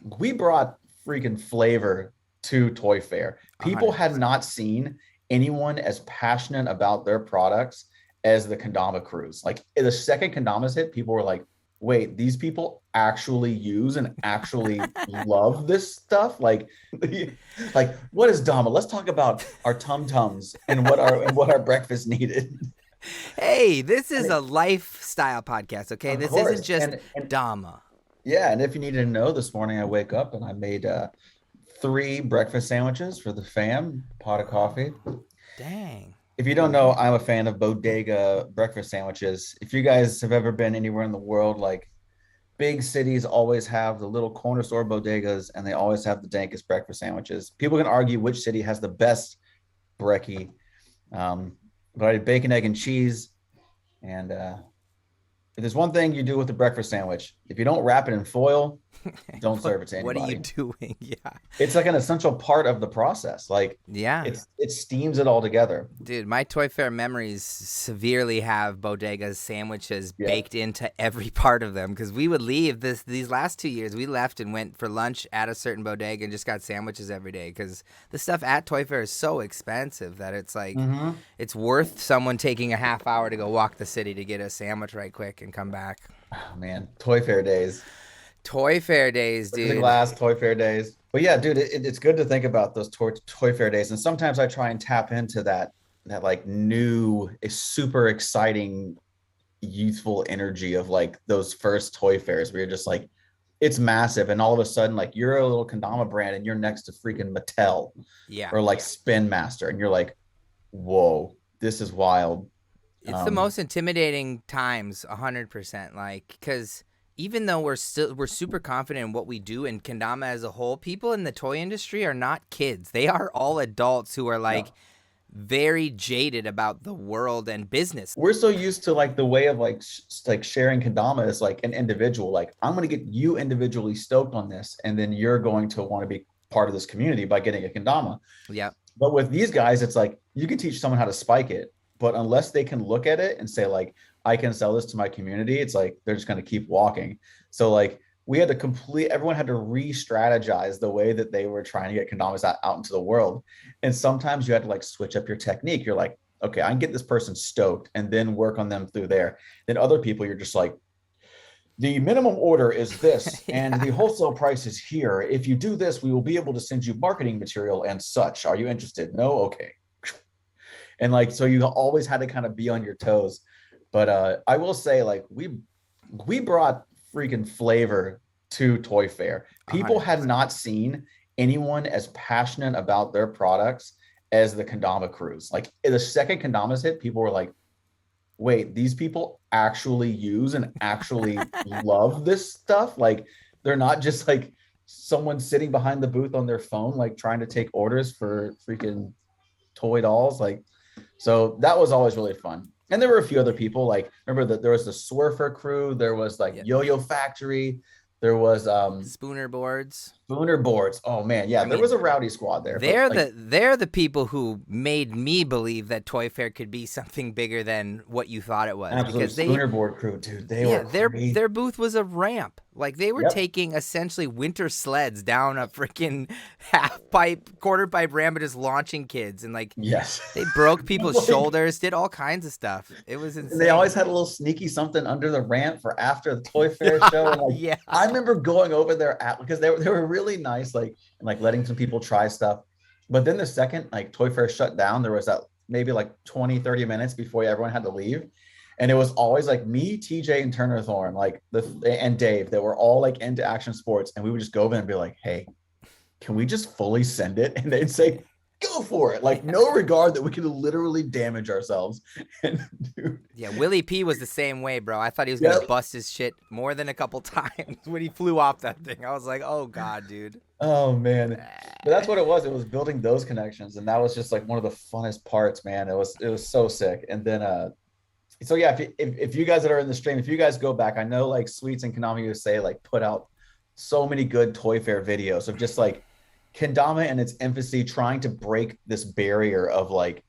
we brought freaking flavor to Toy Fair. People had 100%. not seen anyone as passionate about their products as the Kendama crews. Like the second Kendamas hit, people were like, wait, these people actually use and actually love this stuff. Like what is Dama? Let's talk about our tum tums and what our breakfast needed. Hey, this And is a lifestyle podcast, okay? of This isn't course, just and Dama. yeah, and if you needed to know, this morning I wake up and I made three breakfast sandwiches for the fam, pot of coffee. Dang. If you don't know, I'm a fan of bodega breakfast sandwiches. If you guys have ever been anywhere in the world, like big cities always have the little corner store bodegas and they always have the dankest breakfast sandwiches. People can argue which city has the best brekkie. But I did bacon, egg, and cheese. And if there's one thing you do with the breakfast sandwich, if you don't wrap it in foil, don't what serve it to what are you anybody. doing? Yeah. It's like an essential part of the process. Like Yeah. it steams it all together. Dude, my Toy Fair memories severely have bodegas sandwiches Yeah. baked into every part of them because we would leave these last 2 years. We left and went for lunch at a certain bodega and just got sandwiches every day because the stuff at Toy Fair is so expensive that it's like Mm-hmm. it's worth someone taking a half hour to go walk the city to get a sandwich right quick and come back. Oh, man, ToyFair Days. Toy Fair Days, The dude. glass ToyFair Days. But yeah, dude, it's good to think about those ToyFair Days. And sometimes I try and tap into that like new, super exciting, youthful energy of like those first toy fairs where you're just like, it's massive, and all of a sudden, like you're a little kendama brand and you're next to freaking Mattel Yeah. or like Spin Master, and you're like, whoa, this is wild. It's the Um, most intimidating times, 100%. Like, because even though we're super confident in what we do and kendama as a whole, people in the toy industry are not kids. They are all adults who are like no. very jaded about the world and business. We're so used to like the way of like like sharing kendama as like an individual. Like I'm going to get you individually stoked on this, and then you're going to want to be part of this community by getting a kendama. Yeah, But with these guys, it's like you can teach someone how to spike it, but unless they can look at it and say like, I can sell this to my community, it's like they're just going to keep walking. So like we had to everyone had to re-strategize the way that they were trying to get kendamas out into the world. And sometimes you had to like switch up your technique. You're like, okay, I can get this person stoked and then work on them through there. Then other people, you're just like, the minimum order is this and yeah, the wholesale price is here. If you do this, we will be able to send you marketing material and such. Are you interested? No. Okay. And like so you always had to kind of be on your toes. But I will say, like, we brought freaking flavor to Toy Fair. People had 100%. not seen anyone as passionate about their products as the kendama crews. Like the second kendamas hit, people were like, wait, these people actually use and actually love this stuff. Like they're not just like someone sitting behind the booth on their phone, like trying to take orders for freaking toy dolls. Like, so that was always really fun. And there were a few other people. Like, remember that there was the Swerfer crew, there was like Yeah, Yo-Yo Factory, there was spooner boards. Spooner Boards. Oh man, yeah, I there was mean, a rowdy squad there, but like they're the people who made me believe that Toy Fair could be something bigger than what you thought it was absolute because they Spooner Board crew, dude, they yeah, were their crazy. booth was a ramp. Like they were Yep. taking essentially winter sleds down a freaking half pipe, quarter pipe ramp and just launching kids and like Yes. they broke people's Like, shoulders, did all kinds of stuff. It was and they always insane. had a little sneaky something under the ramp for after the Toy Fair show. And like Yeah. I remember going over there at because they were really nice, like and like letting some people try stuff. But then the second like Toy Fair shut down, there was that maybe like 20, 30 minutes before everyone had to leave. And it was always like me, TJ, and Turner Thorne, like the and Dave, that were all like into action sports. And we would just go over and be like, hey, can we just fully send it? And they'd say, go for it. Like no regard that we could literally damage ourselves. And dude, Yeah, Willie P was the same way, bro. I thought he was gonna yeah. bust his shit more than a couple times when he flew off that thing. I was like, oh god, dude. Oh man. But that's what it was. It was building those connections. And that was just like one of the funnest parts, man. It was so sick. And then so yeah, if you guys that are in the stream, if you guys go back, I know like Sweets and Konami USA like put out so many good Toy Fair videos of just like Kendama and its infancy trying to break this barrier of like,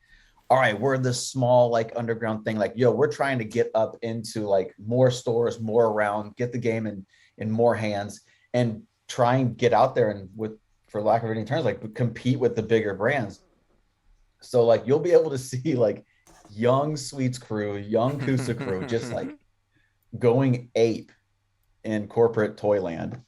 all right, we're this small like underground thing. Like, yo, we're trying to get up into like more stores, more around, get the game in more hands, and try and get out there and with, for lack of any terms, like compete with the bigger brands. So like you'll be able to see like young Sweets crew, young Kusa crew, just like going ape in corporate Toyland.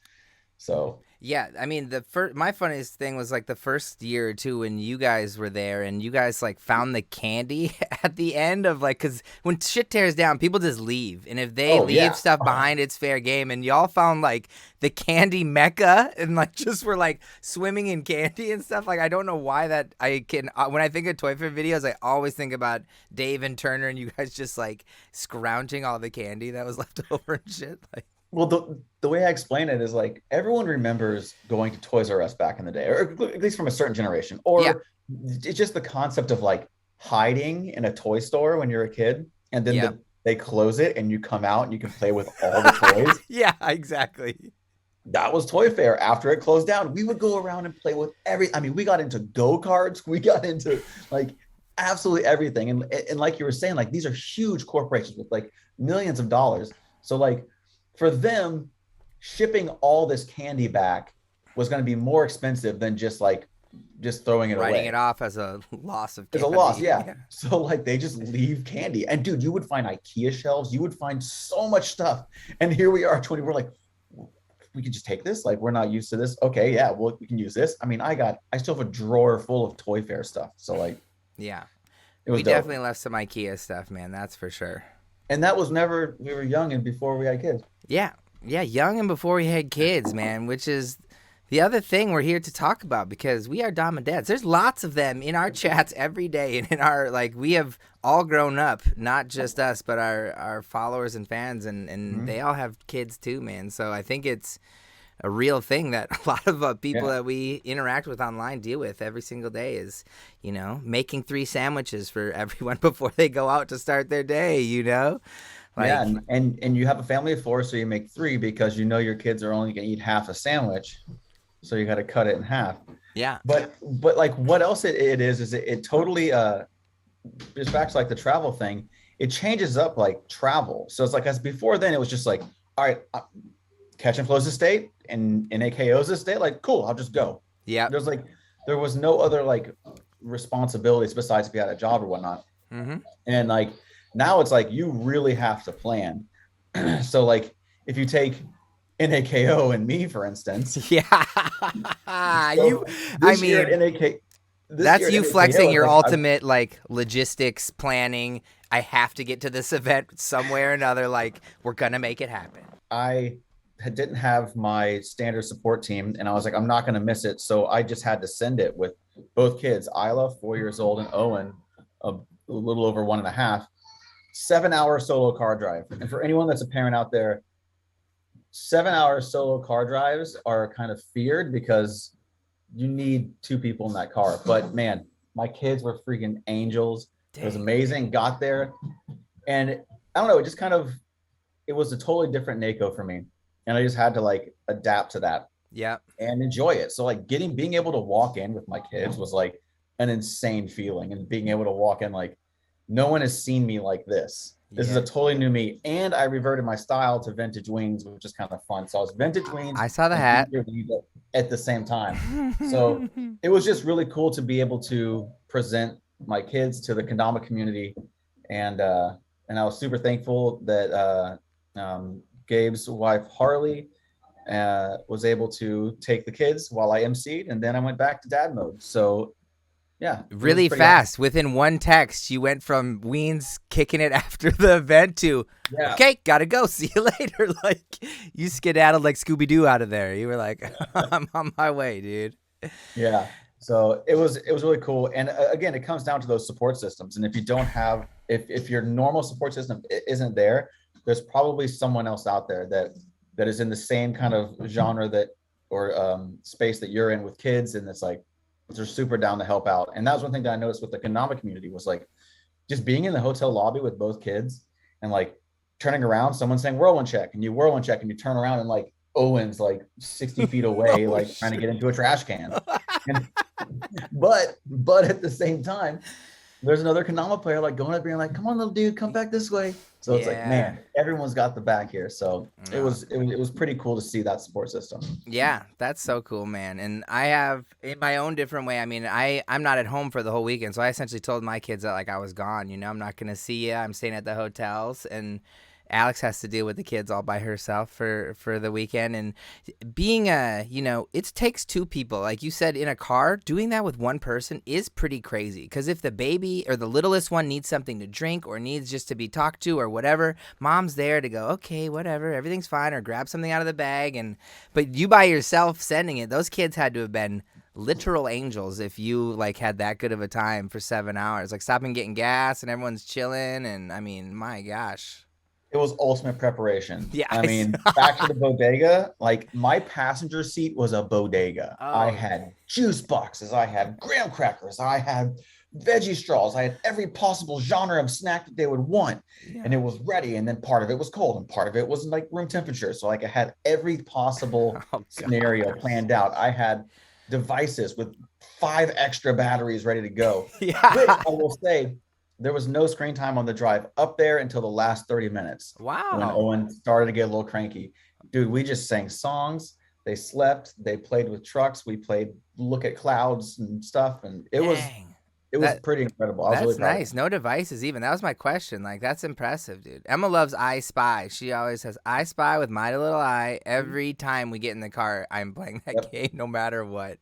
So Yeah, I mean my funniest thing was like the first year or two when you guys were there and you guys like found the candy at the end of like, because when shit tears down, people just leave, and if they leave stuff behind, it's fair game. And y'all found like the candy mecca and like just were like swimming in candy and stuff. Like I don't know why that I can when I think of Toy Fair videos, I always think about Dave and Turner and you guys just like scrounging all the candy that was left over and shit. Like. Well, the way I explain it is like everyone remembers going to Toys R Us back in the day, or at least from a certain generation, or it's just the concept of like hiding in a toy store when you're a kid, and then they close it and you come out and you can play with all the toys. Yeah, exactly. That was Toy Fair. After it closed down, we would go around and play with I mean, we got into go-karts, we got into like absolutely everything. And like you were saying, like these are huge corporations with like millions of dollars. So like for them, shipping all this candy back was going to be more expensive than just throwing it away. Writing it off as a loss of candy. As a loss, yeah. So like they just leave candy. And dude, you would find IKEA shelves, you would find so much stuff. And here we are, 20, we're like, we can just take this? Like we're not used to this. Okay, yeah, well, we can use this. I mean, I still have a drawer full of Toy Fair stuff. So like, yeah. It was we dope. definitely left some IKEA stuff, man. That's for sure. And that was never, we were young and before we had kids. Yeah, young and before we had kids, man, which is the other thing we're here to talk about because we are Dama dads. There's lots of them in our chats every day, and in our like we have all grown up, not just us, but our followers and fans, and they all have kids too, man. So I think it's a real thing that a lot of people that we interact with online deal with every single day is, you know, making 3 sandwiches for everyone before they go out to start their day, you know? Like, yeah, and you have a family of 4, so you make 3 because you know your kids are only going to eat half a sandwich, so you got to cut it in half. Yeah. But like what else it is it totally just back to like the travel thing. It changes up like travel. So it's like as before then it was just like, all right, Catch and Flow's estate and NAKO's estate. Like cool, I'll just go. Yeah. There was no other like responsibilities besides if you had a job or whatnot. Mm-hmm. And like. Now it's like you really have to plan. So like if you take NAKO and me, for instance. Yeah. So that's you flexing your ultimate like logistics planning. I have to get to this event somewhere or another. Like we're going to make it happen. I didn't have my standard support team and I was like, I'm not going to miss it. So I just had to send it with both kids, Isla, 4 years old, and Owen, a little over 1.5. 7-hour solo car drive. And for anyone that's a parent out there, 7-hour solo car drives are kind of feared because you need 2 people in that car. But man, my kids were freaking angels. Dang. It was amazing. Got there. And I don't know, it was a totally different NAKO for me. And I just had to like adapt to that. Yeah. And enjoy it. So like being able to walk in with my kids was like an insane feeling. And being able to walk in like, no one has seen me like this. This is a totally new me. And I reverted my style to vintage wings, which is kind of fun. So I was vintage wings. I saw the hat at the same time. So it was just really cool to be able to present my kids to the kendama community. And I was super thankful that Gabe's wife, Harley, was able to take the kids while I emceed. And then I went back to dad mode. So yeah. Really fast. Awesome. Within one text, you went from Wiens kicking it after the event to, okay, gotta go. See you later. Like, you skedaddled like Scooby-Doo out of there. You were like, I'm on my way, dude. Yeah. So it was really cool. And again, it comes down to those support systems. And if you don't have, if your normal support system isn't there, there's probably someone else out there that is in the same kind of genre or space that you're in with kids. And it's like, they're super down to help out. And that was one thing that I noticed with the kendama community was like just being in the hotel lobby with both kids and like turning around, someone saying whirlwind check, and you whirlwind check and you turn around and like Owen's like 60 feet away, like trying to get into a trash can. And, but at the same time, there's another kendama player like going up being like, come on, little dude, come back this way. So it's like, Yeah. man, everyone's got the back here. So it No. was it was pretty cool to see that support system. Yeah, that's so cool, man. And I have in my own different way. I mean, I'm not at home for the whole weekend, so I essentially told my kids that like I was gone. You know, I'm not gonna see you. I'm staying at the hotels, and Alex has to deal with the kids all by herself for the weekend. And being it takes two people, like you said, in a car. Doing that with one person is pretty crazy, because if the baby or the littlest one needs something to drink or needs just to be talked to or whatever, mom's there to go, okay, whatever, everything's fine, or grab something out of the bag. But you by yourself sending it, those kids had to have been literal angels if you like had that good of a time for 7 hours, like stopping getting gas and everyone's chilling. And I mean, my gosh. It was ultimate preparation. Yeah. I mean, back to the bodega, like my passenger seat was a bodega. I Oh, had juice boxes, I had graham crackers, I had veggie straws, I had every possible genre of snack that they would want. yeah. And it was ready. And then part of it was cold and part of it was like room temperature. So like I had every possible Oh, scenario God. planned out. I had devices with 5 extra batteries ready to go. Which Yeah. I will say, there was no screen time on the drive up there until the last 30 minutes when Wow. Owen started to get a little cranky. Dude, we just sang songs. They slept. They played with trucks. We played Look at Clouds and stuff. And it was Dang. pretty incredible. I was That's really proud of nice. No devices even. That was my question. Like, that's impressive, dude. Emma loves I Spy. She always has I Spy with My Little Eye. them. Every time we get in the car, I'm playing that Yep, game no matter what.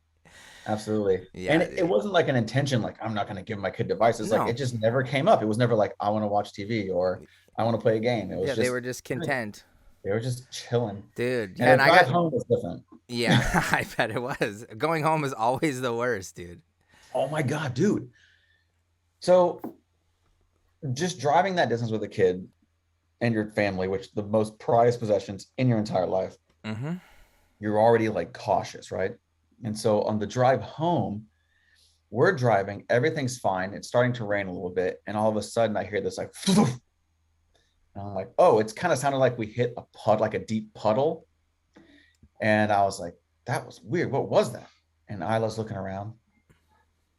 absolutely. And Yeah, it dude. wasn't like an intention, like, I'm not going to give my kid devices. Like, No. it just never came up. It was never like, I want to watch TV or I want to play a game. It was Yeah, they just, were just content. they were just chilling. Dude. And Yeah, the and I drive got home was different. yeah, I bet it was. Going home is always the worst, dude. Oh my God, dude. So just driving that distance with a kid and your family, which the most prized possessions in your entire life, Mm-hmm. you're already like cautious, right? And so on the drive home, we're driving, everything's fine. It's starting to rain a little bit. And all of a sudden I hear this like, and I'm like, oh, it's kind of sounded like we hit a like a deep puddle. And I was like, that was weird. What was that? And Isla's looking around.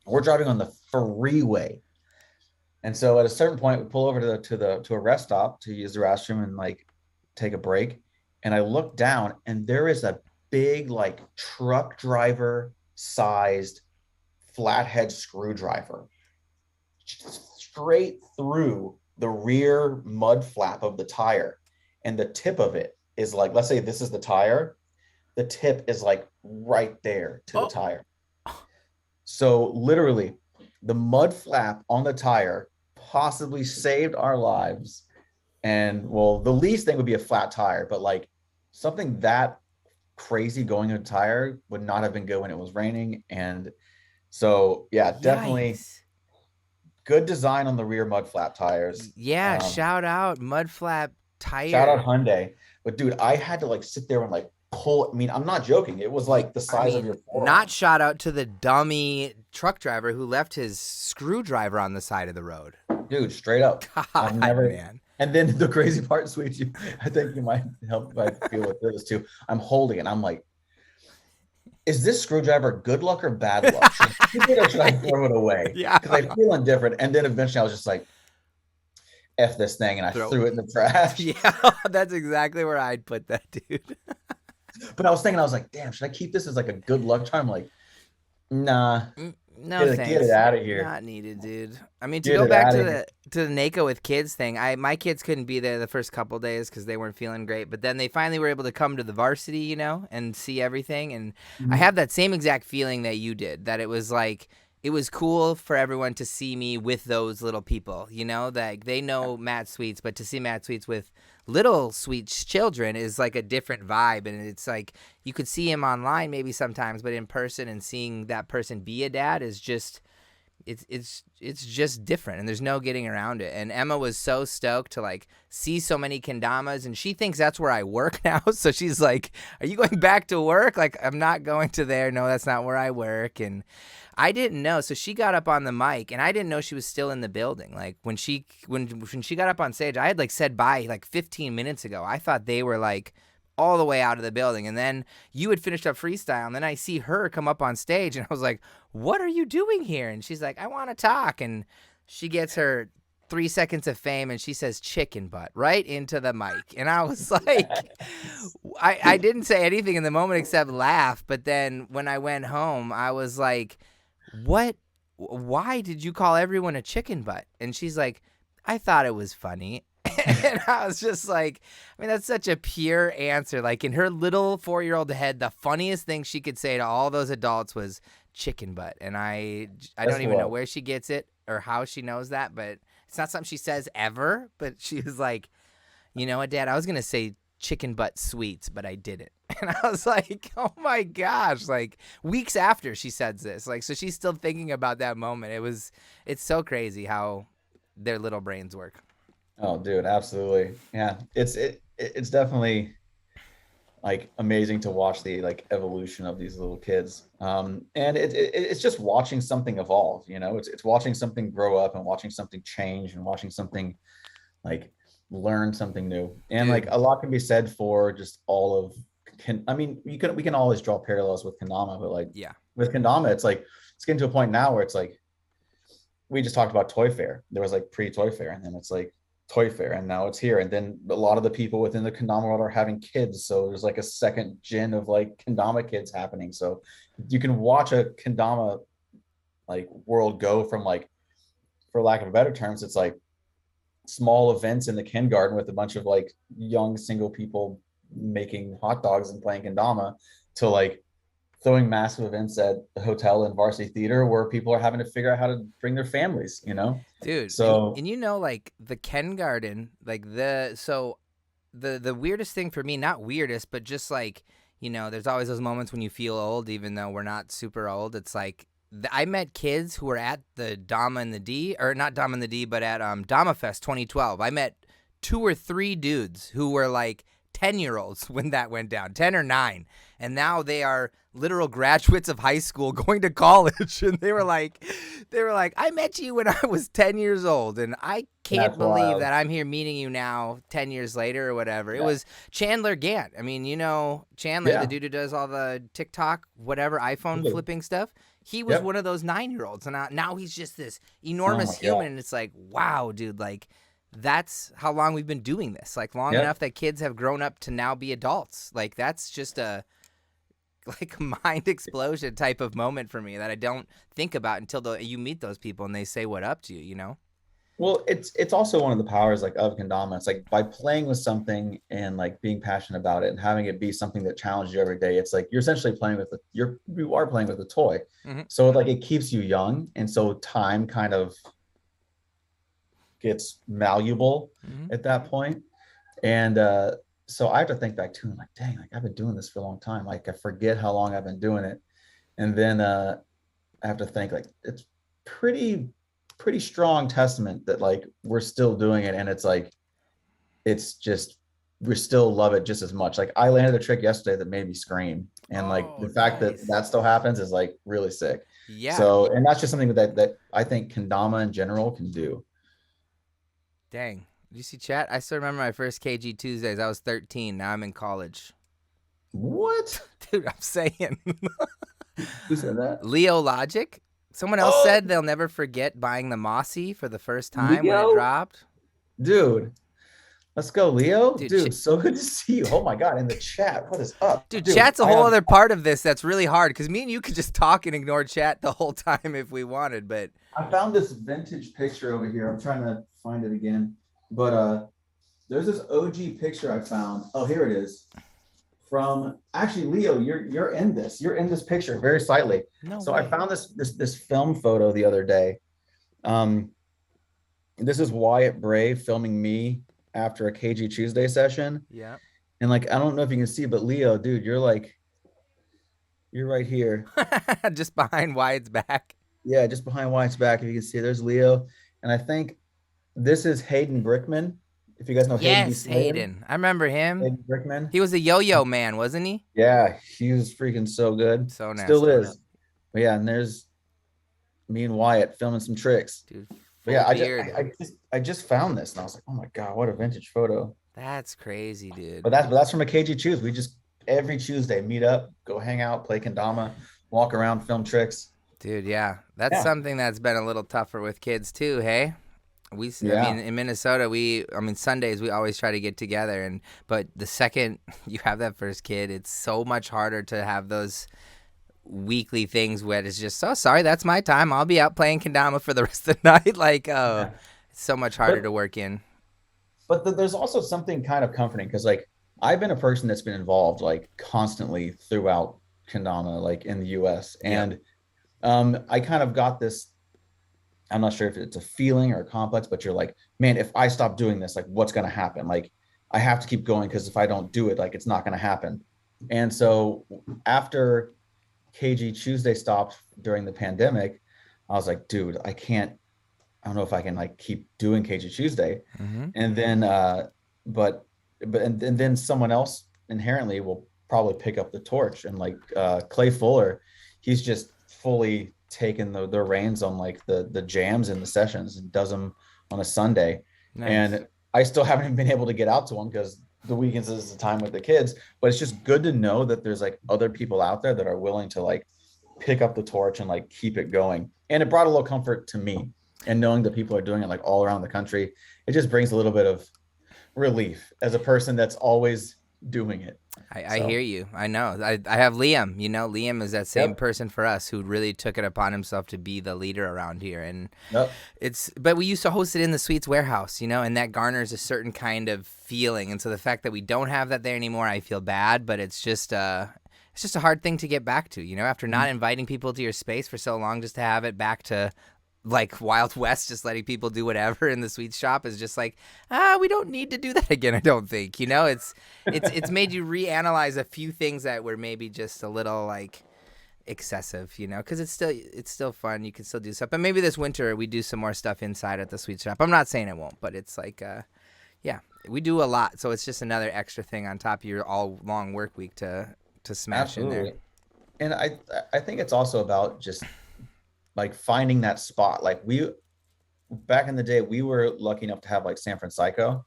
We're driving on the freeway. And so at a certain point, we pull over to a rest stop to use the restroom and like take a break. And I look down and there is a big like truck driver sized flathead screwdriver straight through the rear mud flap of the tire. And the tip of it is like, let's say this is the tire. The tip is like right there to the Oh, tire. So literally the mud flap on the tire possibly saved our lives. And well, the least thing would be a flat tire, but like something that crazy going in a tire would not have been good when it was raining. And so, yeah, definitely yikes. good design on the rear mud flap tires. Yeah, shout out Mudflap Shout out Tire. Hyundai. But dude, I had to like sit there and like pull. I mean, I'm not joking. It was like the I size of your mean, not forearm. shout out to the dummy truck driver who left his screwdriver on the side of the road. Dude, straight up. I've God, never. man. And then the crazy part, Sweets, I think you might help like feel with this too. I'm holding it. I'm like, is this screwdriver good luck or bad luck? Should I keep it or should I throw it away? Yeah. Because I feel indifferent. And then eventually I was just like, F this thing. And I Throw threw it in the trash. Yeah, that's exactly where I'd put that, dude. But I was thinking, I was like, damn, should I keep this as like a good luck charm? Like, nah, No get thanks. it out of here. Not needed, dude. I mean, to Get go it back out to of the here. to the NAKO with kids thing, my kids couldn't be there the first couple days because they weren't feeling great. But then they finally were able to come to the varsity, and see everything. And I have that same exact feeling that you did. That it was like it was cool for everyone to see me with those little people. That they know Matt Sweets, but to see Matt Sweets with little Sweets children is like a different vibe. And it's like you could see him online maybe sometimes, but in person and seeing that person be a dad is just. It's just different, and there's no getting around it. And Emma was so stoked to like see so many kendamas, and she thinks that's where I work now. So she's like, "Are you going back to work?" Like, I'm not going to there. No, that's not where I work. And I didn't know. So she got up on the mic, and I didn't know she was still in the building. Like when she got up on stage, I had like said bye like 15 minutes ago. I thought they were like all the way out of the building. And then you had finished up freestyle, and then I see her come up on stage, and I was like, what are you doing here? And she's like, I want to talk. And she gets her 3 seconds of fame and she says chicken butt right into the mic. And I was like, I didn't say anything in the moment except laugh. But then when I went home, I was like, what? Why did you call everyone a chicken butt? And she's like, I thought it was funny. And I was just like, I mean, that's such a pure answer. Like in her little 4-year-old head, the funniest thing she could say to all those adults was chicken butt. And I That's don't even know what. where she gets it or how she knows that, but it's not something she says ever. But she was like, you know what, Dad, I was going to say chicken butt sweets, but I didn't. And I was like, oh my gosh, like weeks after she says this, like, so she's still thinking about that moment. It's so crazy how their little brains work. Oh, dude, absolutely. Yeah, it's definitely like amazing to watch the like evolution of these little kids. And it's just watching something evolve. You know, it's watching something grow up and watching something change and watching something like learn something new. And like Dude, a lot can be said for just all of I mean, we can always draw parallels with Kendama, but like yeah. with Kendama, it's like it's getting to a point now where it's like we just talked about Toy Fair. There was like pre-Toy Fair, and then it's like Toy Fair, and now it's here. And then a lot of the people within the kendama world are having kids, so there's like a second gen of like kendama kids happening. So you can watch a kendama like world go from like, for lack of better terms, it's like small events in the kindergarten with a bunch of like young single people making hot dogs and playing kendama to like throwing massive events at the hotel and varsity theater where people are having to figure out how to bring their families, you know? Dude, So and you know, like the Ken Garden, like the weirdest thing for me, not weirdest, but just like, you know, there's always those moments when you feel old, even though we're not super old. It's like I met kids who were at the Dama and the D, or not Dama and the D, but at Dama Fest 2012. I met 2 or 3 dudes who were like 10-year-olds when that went down, 10 or 9, and now they are literal graduates of high school going to college. And they were like, I met you when I was 10 years old, and I can't that's believe wild. that I'm here meeting you now 10 years later or whatever. It Yeah. was Chandler Gant. I mean, you know Chandler, the Yeah. dude who does all the TikTok whatever iPhone Totally. flipping stuff. He was Yep. one of those 9-year-olds, and now he's just this Oh enormous my God. human. And it's like, wow, dude, like that's how long we've been doing this. Like long enough Yep. that kids have grown up to now be adults. Like that's just a like mind explosion type of moment for me that I don't think about until you meet those people and they say what up to you, you know? Well, it's also one of the powers like of kendama. It's like by playing with something and like being passionate about it and having it be something that challenges you every day. It's like you're essentially playing with you are playing with a toy. Mm-hmm. So like it keeps you young, and so time kind of gets malleable Mm-hmm. at that point. And so I have to think back too. I'm like, dang, like I've been doing this for a long time. Like I forget how long I've been doing it, and then I have to think like it's pretty pretty strong testament that like we're still doing it, and it's like it's just we still love it just as much. Like I landed a trick yesterday that made me scream, and like Oh, the fact that nice. that still happens is like really sick. Yeah. So, and that's just something that I think kendama in general can do. Dang. Did you see chat? I still remember my first KG Tuesdays. I was 13. Now I'm in college. What? Dude, I'm saying. Who said that? Leo Logic. Someone else Oh, said they'll never forget buying the Mossy for the first time when it Leo, dropped. dude. Let's go, Leo. Dude, Dude, so good to see you. Oh my God, in the chat. What is up? dude, Dude, chat's a I whole have other part of this that's really hard because me and you could just talk and ignore chat the whole time if we wanted, but I found this vintage picture over here. I'm trying to find it again. But there's this OG picture I found. Oh, here it is. From actually, Leo, you're in this. You're in this picture very slightly. no So I way. found this film photo the other day. Um, this is Wyatt Bray filming me after a KG Tuesday session. Yeah. And like, I don't know if you can see, but Leo, dude, you're right here. Just behind Wyatt's back. Yeah, just behind Wyatt's back. If you can see, there's Leo. And I think this is Hayden Brickman. If you guys know Hayden B. Yes, Slater, Hayden. I remember him. Hayden Brickman. He was a yo-yo man, wasn't he? Yeah, he was freaking so good. So Still nasty. is. But yeah, and there's me and Wyatt filming some tricks. Dude, But full yeah, beard. I just found this and I was like, oh my God, what a vintage photo. That's crazy, dude. But that's from a KG Choose. We just every Tuesday meet up, go hang out, play kendama, walk around, film tricks. Dude, yeah. That's Yeah. something that's been a little tougher with kids too, hey? I Yeah. mean, in Minnesota, Sundays we always try to get together, but the second you have that first kid, it's so much harder to have those weekly things where it's just, so sorry, that's my time. I'll be out playing kendama for the rest of the night. Like, oh, Yeah. it's so much harder But to work in. there's also something kind of comforting because like I've been a person that's been involved like constantly throughout kendama, like in the US. Yep. And I kind of got this, I'm not sure if it's a feeling or a complex, but you're like, man, if I stop doing this, like what's going to happen? Like I have to keep going because if I don't do it, like it's not going to happen. And so after KG Tuesday stopped during the pandemic, I was like, dude, I don't know if I can like keep doing KG Tuesday. Mm-hmm. And then, but, and then someone else inherently will probably pick up the torch and like Clay Fuller, he's just fully taken the reins on like the jams and the sessions and does them on a Sunday. Nice. And I still haven't been able to get out to one because the weekends is the time with the kids, but it's just good to know that there's like other people out there that are willing to like pick up the torch and like keep it going. And it brought a little comfort to me, and knowing that people are doing it like all around the country, it just brings a little bit of relief as a person that's always doing it. I So, hear you. I know. I have Liam. Liam is that same yep, person for us who really took it upon himself to be the leader around here. And yep, but we used to host it in the Sweets warehouse, and that garners a certain kind of feeling. And so the fact that we don't have that there anymore, I feel bad, but it's just a hard thing to get back to, after not inviting people to your space for so long, just to have it back to like Wild West, just letting people do whatever in the sweet shop is just like, we don't need to do that again. I don't think, it's made you reanalyze a few things that were maybe just a little like excessive, because it's still fun. You can still do stuff, but maybe this winter we do some more stuff inside at the sweet shop. I'm not saying it won't, but it's like, yeah, we do a lot, so it's just another extra thing on top of your all long work week to smash in there. absolutely. And I think it's also about just like finding that spot. Like we back in the day, we were lucky enough to have like San Francisco,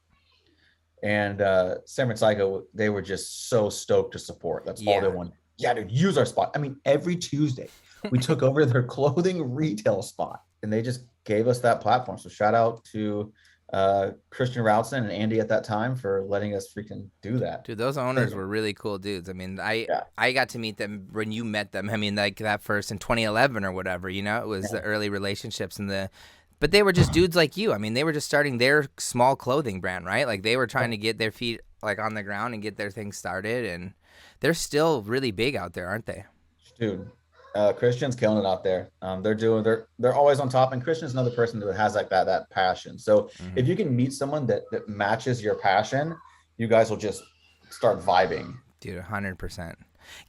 and San Francisco, they were just so stoked to support. That's all they Yeah. wanted. Yeah, dude, use our spot. I mean, every Tuesday we took over their clothing retail spot, and they just gave us that platform. So shout out to Christian Routson and Andy at that time for letting us freaking do that. Dude, those owners were really cool dudes. I mean, Yeah, I got to meet them when you met them. I mean, like that first in 2011 or whatever, it was the early relationships but they were just dudes like you. I mean, they were just starting their small clothing brand, right? Like they were trying to get their feet like on the ground and get their thing started, and they're still really big out there, aren't they? dude. Christian's killing it out there. They're always on top, and Christian's another person that has like that passion. So if Mm-hmm. you can meet someone that matches your passion, you guys will just start vibing. Dude, 100%.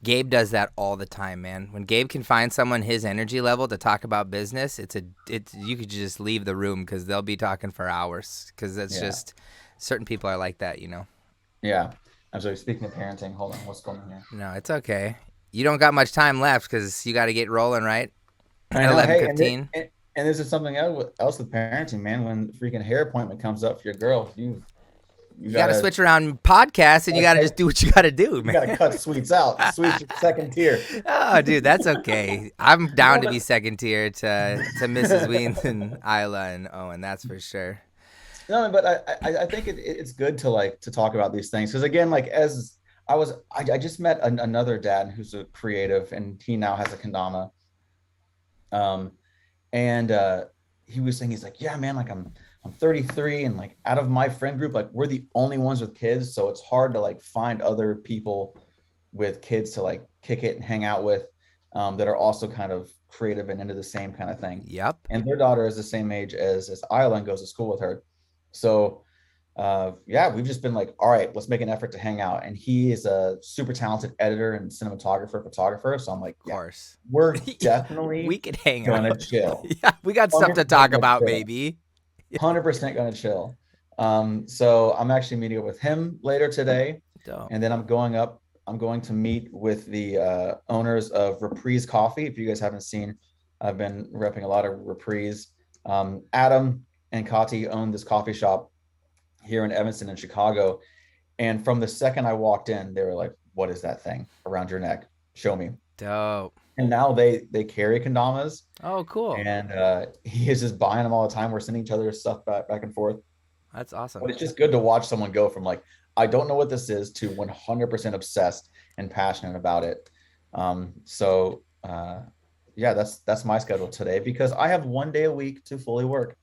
Gabe does that all the time, man. When Gabe can find someone his energy level to talk about business, you could just leave the room because they'll be talking for hours. Because that's Yeah, just certain people are like that, yeah. I'm sorry. Speaking of parenting, hold on. What's going on here? No, it's okay. You don't got much time left because you got to get rolling, right? I At know. eleven Hey, fifteen. and this is something else with parenting, man. When freaking hair appointment comes up for your girl, you You got to gotta switch around podcasts and you got to just do what you got to do, you gotta man. cut Sweets out. Sweets second tier. Oh, dude, that's okay. I'm down to be second tier to Mrs. Wiens and Isla and Owen. That's for sure. No, but I think it's good to like to talk about these things because again, like as I just met another dad who's a creative and he now has a kendama, um, and he was saying he's like, yeah, man, like I'm 33 and like out of my friend group, like we're the only ones with kids, so it's hard to like find other people with kids to like kick it and hang out with, that are also kind of creative and into the same kind of thing. Yep. And their daughter is the same age as Isla and goes to school with her. So yeah, we've just been like, all right, let's make an effort to hang out. And he is a super talented editor and cinematographer, photographer. So I'm like, Of yeah, course. we're We definitely could hang gonna out. chill. Yeah, we got stuff to 100% talk gonna about, chill. baby. 100% gonna chill. So I'm actually meeting up with him later today, Dope. and then I'm going to meet with the owners of Reprise Coffee. If you guys haven't seen, I've been repping a lot of Reprise. Adam and Kati own this coffee shop here in Evanston in Chicago. And from the second I walked in, they were like, "What is that thing around your neck? Show me." Dope. And now they carry kendamas, Oh, cool. and he is just buying them all the time. We're sending each other stuff back and forth. That's But awesome. it's just good to watch someone go from like, I don't know what this is, to 100% obsessed and passionate about it. Yeah, that's my schedule today, because I have 1 day a week to fully work,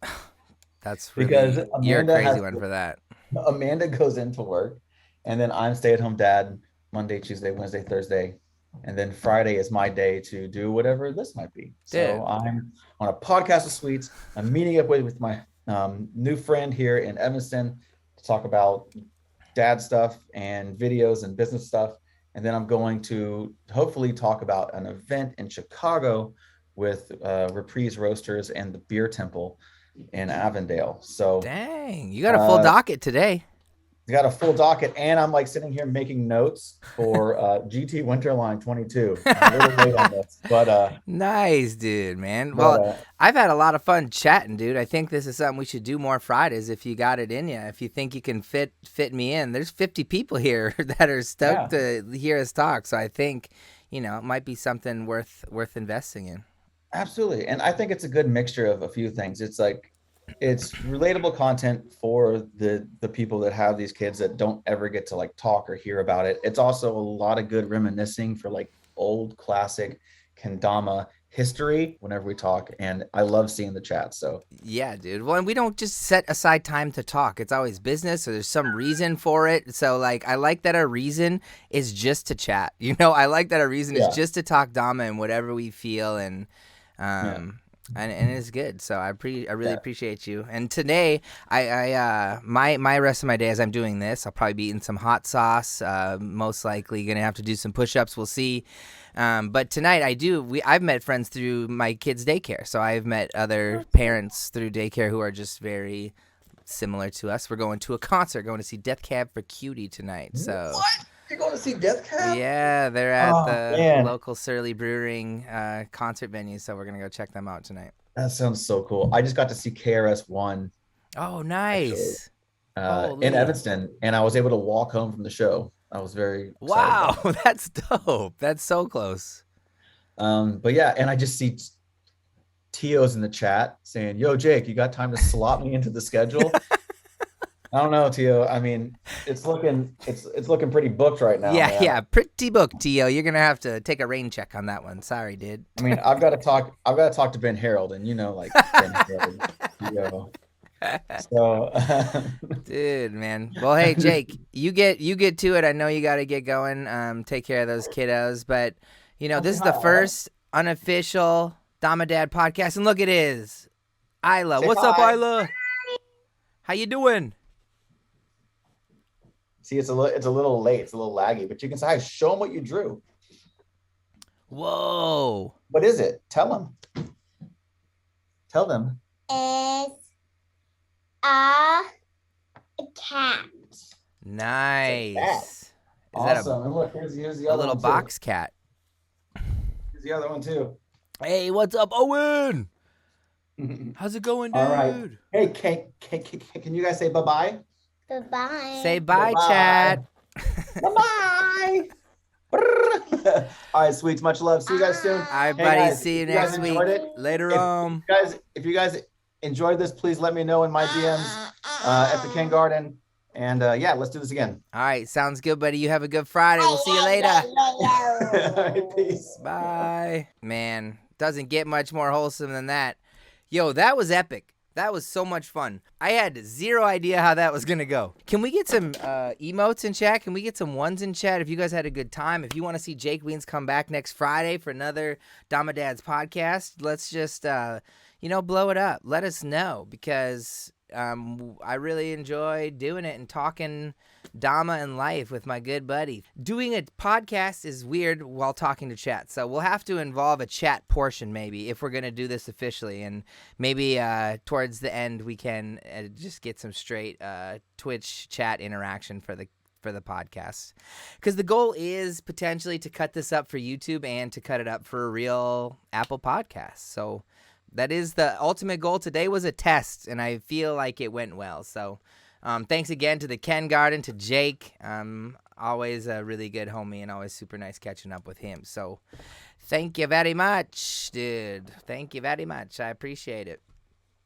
That's because really, you're a Amanda crazy has one for that. Amanda goes into work, and then I'm stay-at-home dad Monday, Tuesday, Wednesday, Thursday, and then Friday is my day to do whatever this might be. Dude. So I'm on a podcast with Sweets. I'm meeting up with my new friend here in Evanston to talk about dad stuff and videos and business stuff. And then I'm going to hopefully talk about an event in Chicago with Reprise Roasters and the Beer Temple in Avondale. So Dang, you got a full docket today. got a full docket, and I'm like sitting here making notes for GT Winterline 22. I'm a little late on this, Nice, dude, man. but Well, I've had a lot of fun chatting, dude. I think this is something we should do more Fridays if you got it in you. If you think you can fit me in. There's 50 people here that are stoked to hear us talk. So I think, it might be something worth investing in. absolutely. And I think it's a good mixture of a few things. It's like, it's relatable content for the people that have these kids that don't ever get to like talk or hear about it. It's also a lot of good reminiscing for like old classic kendama history whenever we talk, and I love seeing the chat. So Yeah, dude. Well, and we don't just set aside time to talk. It's always business, or there's some reason for it. So, like, I like that our reason is just to chat. I like that our reason is just to talk Dama and whatever we feel, and and it's good. So I really appreciate you. And today, my rest of my day as I'm doing this, I'll probably be eating some hot sauce. Most likely gonna have to do some push-ups. We'll see. But tonight I've met friends through my kids' daycare. So I've met other parents through daycare who are just very similar to us. We're going to a concert, going to see Death Cab for Cutie tonight. So what? You're going to see Death Cab? yeah, they're at the local Surly Brewing concert venue. So we're gonna go check them out tonight. That sounds so cool. I just got to see KRS-One. Oh, nice. In Evanston, and I was able to walk home from the show. I was very excited. Wow, that's dope. That's so close. But yeah, and I just see Tio's in the chat saying, "Yo, Jake, you got time to slot me into the schedule?" I don't know, Tio. I mean, it's looking pretty booked right now. Yeah, man. yeah, pretty booked, Tio. You're gonna have to take a rain check on that one. Sorry, dude. I mean, I've got to talk to Ben Harold, and like Ben Harold, Tio. So, dude, man. Well, hey, Jake, you get to it. I know you got to get going. Take care of those kiddos. But this is the first unofficial Dama Dad podcast, and look, it is Isla. What's up, Isla? How you doing? See, it's a little late. It's a little laggy, but you can say hi. Show them what you drew. Whoa. What is it? Tell them. Tell them. It's a cat. Nice. Is awesome. And look, here's the other little one box cat. Here's the other one too. Hey, what's up, Owen? How's it going, dude? All right. Hey, can you guys say bye-bye? Bye-bye. Say bye, chat. Bye-bye. All right, Sweets. Much love. See you guys soon. All right, buddy. Guys, see you next week. Later on. If you guys enjoyed this, please let me know in my DMs at the Ken Garden. And yeah, let's do this again. All right, sounds good, buddy. You have a good Friday. We'll see you later. All right, peace. Bye. Man, doesn't get much more wholesome than that. Yo, that was epic. That was so much fun. I had zero idea how that was going to go. Can we get some emotes in chat? Can we get some ones in chat if you guys had a good time? If you want to see Jake Wiens come back next Friday for another Dama Dads podcast, let's just, blow it up. Let us know, because I really enjoy doing it and talking Dama and life with my good buddy. Doing a podcast is weird while talking to chat, so we'll have to involve a chat portion maybe if we're going to do this officially, and maybe towards the end we can just get some straight Twitch chat interaction for the podcast, because the goal is potentially to cut this up for YouTube and to cut it up for a real Apple podcast. So that is the ultimate goal. Today was a test, and I feel like it went well. So thanks again to the Ken Garden, to Jake. always a really good homie and always super nice catching up with him. So thank you very much, dude. Thank you very much. I appreciate it.